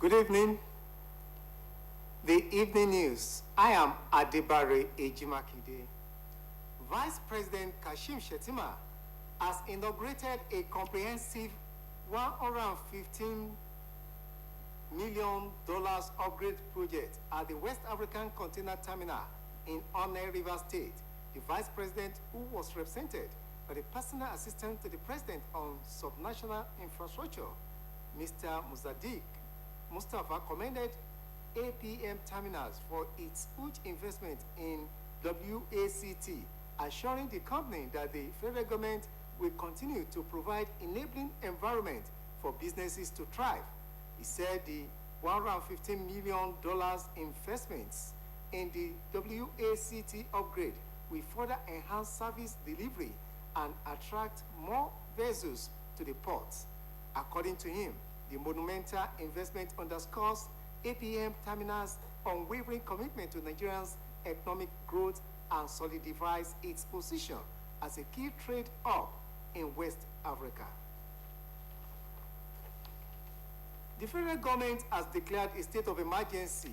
Good evening. The evening news. I am Adebare Ejimakide. Vice President Kashim Shettima has inaugurated a comprehensive $115 million upgrade project at the West African Container Terminal in Osun, River State. The Vice President, who was represented by the personal assistant to the President on subnational infrastructure, Mr. Mustafa, commended APM Terminals for its huge investment in WACT, assuring the company that the federal government will continue to provide enabling environment for businesses to thrive. He said the $115 million investments in the WACT upgrade will further enhance service delivery and attract more vessels to the ports. According to him, the monumental investment underscores APM Terminals' unwavering commitment to Nigeria's economic growth and solidifies its position as a key trade hub in West Africa. The federal government has declared a state of emergency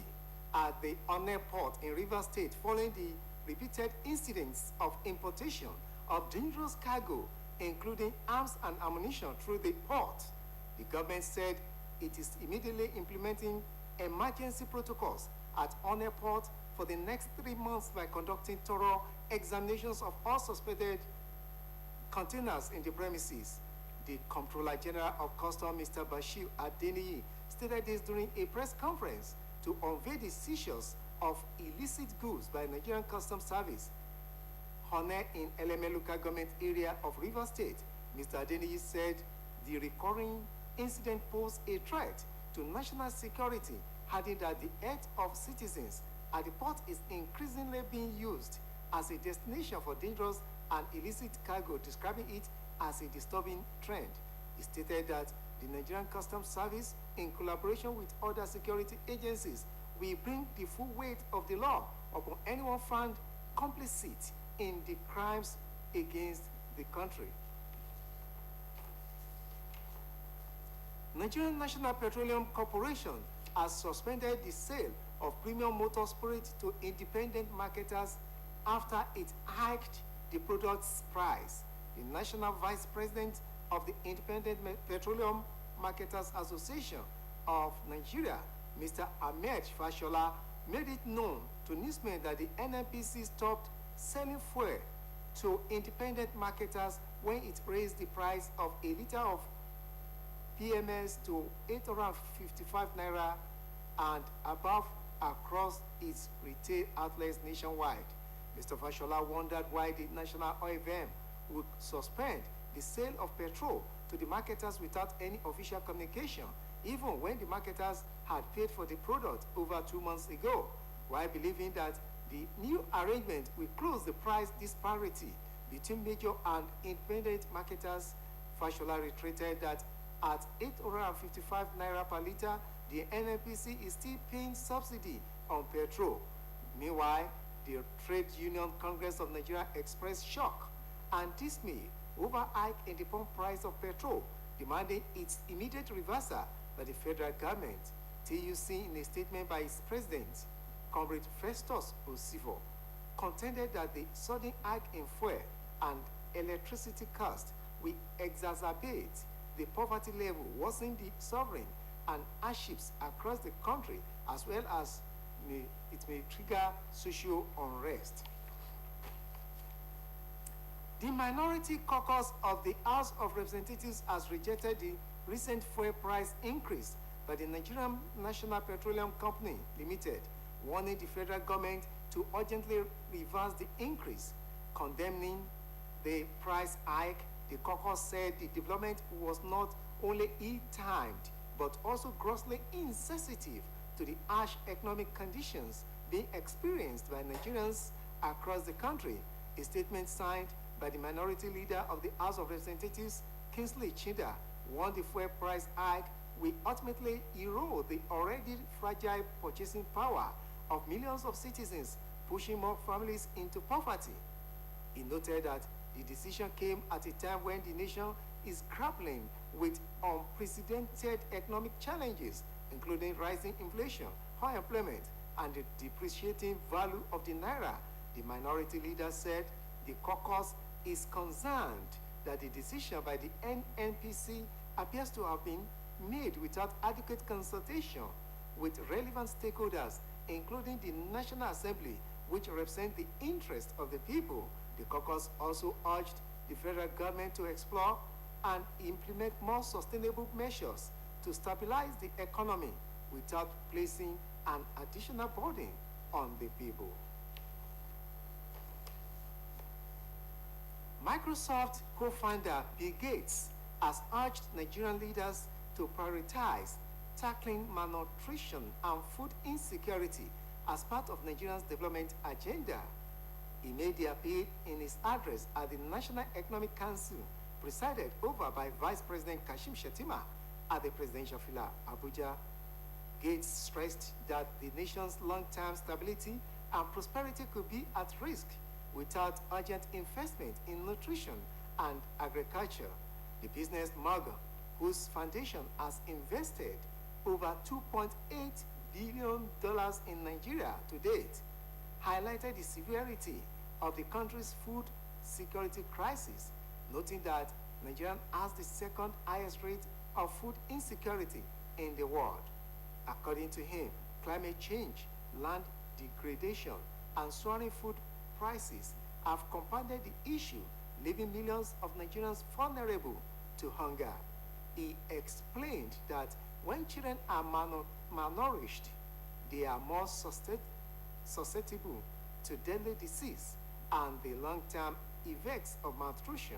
at the Osun port in River State following the repeated incidents of importation of dangerous cargo, including arms and ammunition, through the port. The government said it is immediately implementing emergency protocols at Osun port for the next 3 months by conducting thorough examinations of all suspected containers in the premises. The Comptroller General of Customs, Mr. Bashir Adeleke, stated this during a press conference to unveil the seizures of illicit goods by Nigerian Customs Service Osun in Eleme local government area of River State. Mr. Adeleke said the recurring incident posed a threat to national security, adding that the health of citizens at the port is increasingly being used as a destination for dangerous and illicit cargo, describing it as a disturbing trend. He stated that the Nigerian Customs Service, in collaboration with other security agencies, will bring the full weight of the law upon anyone found complicit in the crimes against the country. Nigerian National Petroleum Corporation has suspended the sale of premium motor spirit to independent marketers after it hiked the product's price. The National Vice President of the Independent Petroleum Marketers Association of Nigeria, Mr. Ahmed Fashola, made it known to newsmen that the NNPC stopped selling fuel to independent marketers when it raised the price of a liter of PMS to 855 naira and above across its retail outlets nationwide. Mr. Fashola wondered why the National OFM would suspend the sale of petrol to the marketers without any official communication, even when the marketers had paid for the product over 2 months ago, while believing that the new arrangement will close the price disparity between major and independent marketers. Fashola reiterated that at 855 naira per liter, the NNPC is still paying subsidy on petrol. Meanwhile, the Trade Union Congress of Nigeria expressed shock and dismay over hike in the pump price of petrol, demanding its immediate reversal by the federal government. TUC, in a statement by its president, Comrade Festus Osivo, contended that the sudden hike in fuel and electricity costs will exacerbate the poverty level, worsen the suffering and hardships across the country, as well as it may trigger social unrest. The minority caucus of the House of Representatives has rejected the recent fuel price increase by the Nigerian National Petroleum Company Limited, warning the federal government to urgently reverse the increase. Condemning the price hike, the caucus said the development was not only ill-timed, but also grossly insensitive to the harsh economic conditions being experienced by Nigerians across the country. A statement signed by the minority leader of the House of Representatives, Kingsley Chinda, warned the fuel price hike will ultimately erode the already fragile purchasing power of millions of citizens, pushing more families into poverty. He noted that the decision came at a time when the nation is grappling with unprecedented economic challenges, including rising inflation, high employment, and the depreciating value of the naira. The minority leader said the caucus is concerned that the decision by the NNPC appears to have been made without adequate consultation with relevant stakeholders, including the National Assembly, which represents the interests of the people. The caucus also urged the federal government to explore and implement more sustainable measures to stabilize the economy without placing an additional burden on the people. Microsoft co-founder Bill Gates has urged Nigerian leaders to prioritize tackling malnutrition and food insecurity as part of Nigeria's development agenda. He made the appeal in his address at the National Economic Council, presided over by Vice President Kashim Shettima at the Presidential Villa, Abuja. Gates stressed that the nation's long-term stability and prosperity could be at risk without urgent investment in nutrition and agriculture. The business mogul, whose foundation has invested over $2.8 billion in Nigeria to date, highlighted the severity of the country's food security crisis, noting that Nigeria has the second highest rate of food insecurity in the world. According to him, climate change, land degradation, and soaring food prices have compounded the issue, leaving millions of Nigerians vulnerable to hunger. He explained that when children are malnourished, they are more susceptible to deadly disease and the long-term effects of malnutrition.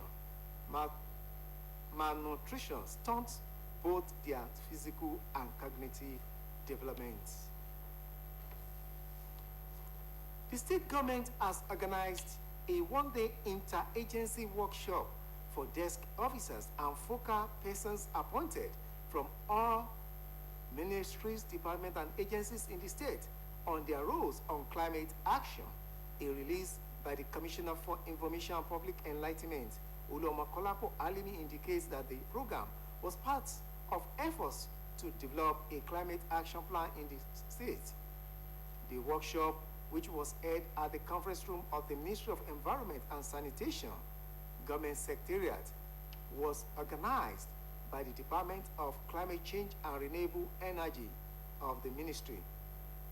Malnutrition stunts both their physical and cognitive development. The state government has organized a one-day interagency workshop for desk officers and focal persons appointed from all ministries, departments, and agencies in the state on their roles on climate action. A release by the Commissioner for Information and Public Enlightenment, Oluomo Alimi, indicates that the program was part of efforts to develop a climate action plan in the state. The workshop, which was held at the conference room of the Ministry of Environment and Sanitation, Government Secretariat, was organized by the Department of Climate Change and Renewable Energy of the ministry.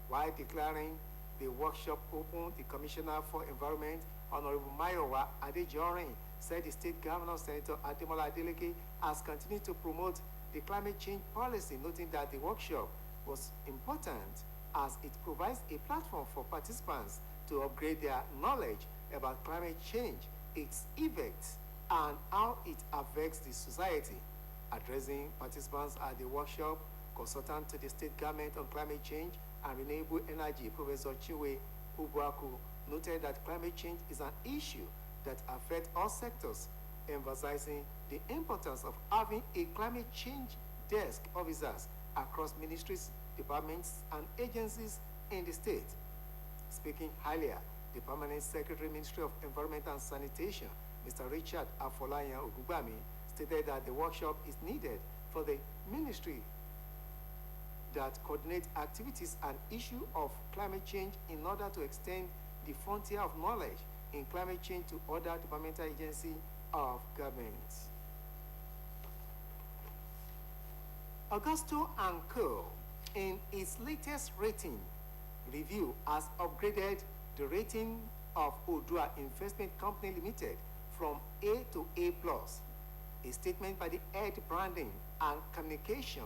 While declaring the workshop open, the Commissioner for Environment, Honorable Mayowa Adejorin, said the state governor, Senator Ademola Adeleke, has continued to promote the climate change policy, noting that the workshop was important as it provides a platform for participants to upgrade their knowledge about climate change, its effects, and how it affects the society. Addressing participants at the workshop, consultant to the state government on climate change and renewable energy, Professor Chiwe Ubuaku, noted that climate change is an issue that affects all sectors, emphasizing the importance of having a climate change desk officers across ministries, departments, and agencies in the state. Speaking earlier, the Permanent Secretary, Ministry of Environment and Sanitation, Mr. Richard Afolayan Ogunbami, stated that the workshop is needed for the ministry that coordinates activities and issue of climate change in order to extend the frontier of knowledge in climate change to other departmental agencies of government. Augusto & Co., in its latest rating review, has upgraded the rating of Odua Investment Company Limited from A to A+. A statement by the head branding and communication,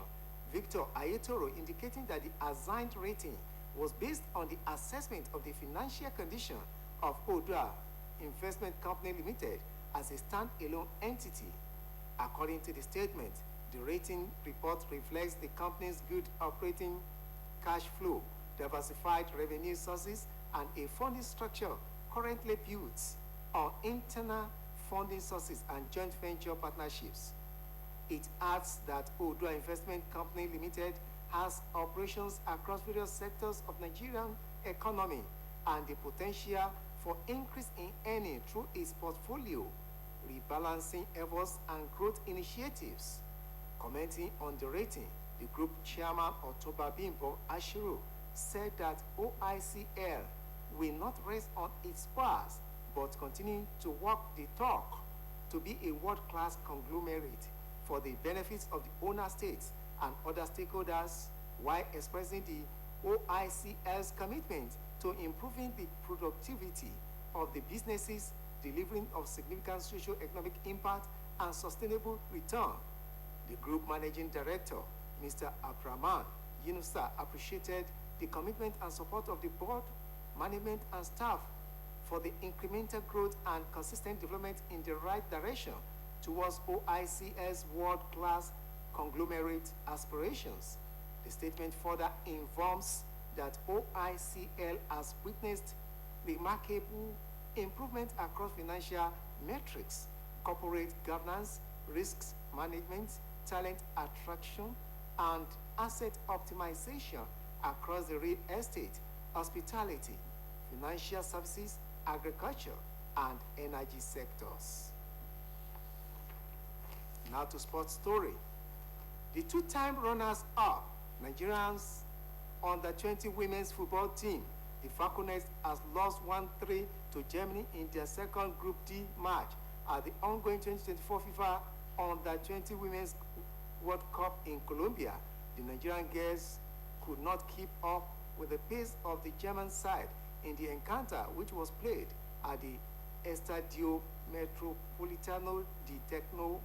Victor Ayetoro, indicating that the assigned rating was based on the assessment of the financial condition of Odua Investment Company Limited as a standalone entity. According to the statement, the rating report reflects the company's good operating cash flow, diversified revenue sources, and a funding structure currently built on internal funding sources and joint venture partnerships. It adds that Odua Investment Company Limited has operations across various sectors of Nigerian economy and the potential for increase in earning through its portfolio, rebalancing efforts and growth initiatives. Commenting on the rating, the group chairman Otoba Bimbo Ashiru said that OICL will not rest on its spurs but continue to walk the talk to be a world-class conglomerate for the benefits of the owner states and other stakeholders, while expressing the OICL's commitment to improving the productivity of the businesses, delivering of significant socio-economic impact and sustainable return. The group managing director, Mr. Abraman Yunusa, appreciated the commitment and support of the board, management, and staff for the incremental growth and consistent development in the right direction towards OICL's world-class conglomerate aspirations. The statement further informs that OICL has witnessed remarkable improvement across financial metrics, corporate governance, risks management, talent attraction, and asset optimization across the real estate, hospitality, financial services, agriculture, and energy sectors. Now to sports story. The two-time runners-up Nigerians under-20 women's football team, the Falconets, has lost 1-3 to Germany in their second Group D match at the ongoing 2024 FIFA Under-20 Women's World Cup in Colombia. The Nigerian girls could not keep up with the pace of the German side in the encounter, which was played at the Estadio Metropolitano de Tecno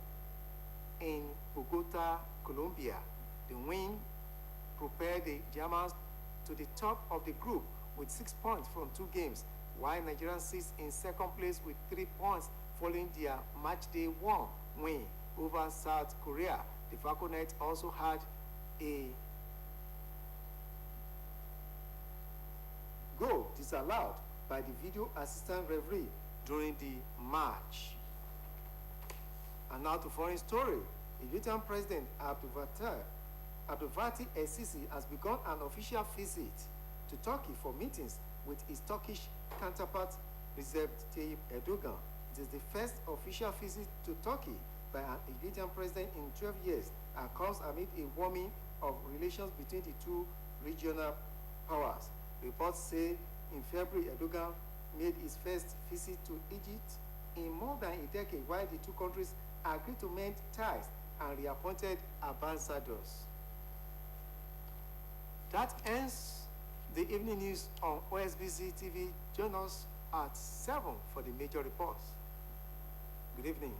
in Bogota, Colombia. The win propelled the Germans to the top of the group with 6 points from 2 games, while Nigeria sits in second place with 3 points following their matchday 1 win over South Korea. The Falconets also had a goal disallowed by the video assistant referee during the match. And now to foreign story. Egyptian President Abdel Fattah el-Sisi has begun an official visit to Turkey for meetings with his Turkish counterpart Recep Tayyip Erdogan. It is the first official visit to Turkey by an Egyptian president in 12 years and comes amid a warming of relations between the two regional powers. Reports say in February, Erdogan made his first visit to Egypt in more than a decade, while the two countries agreed to mend ties and reappointed ambassadors. That ends the evening news on OSBC TV. Join us at 7 for the major reports. Good evening.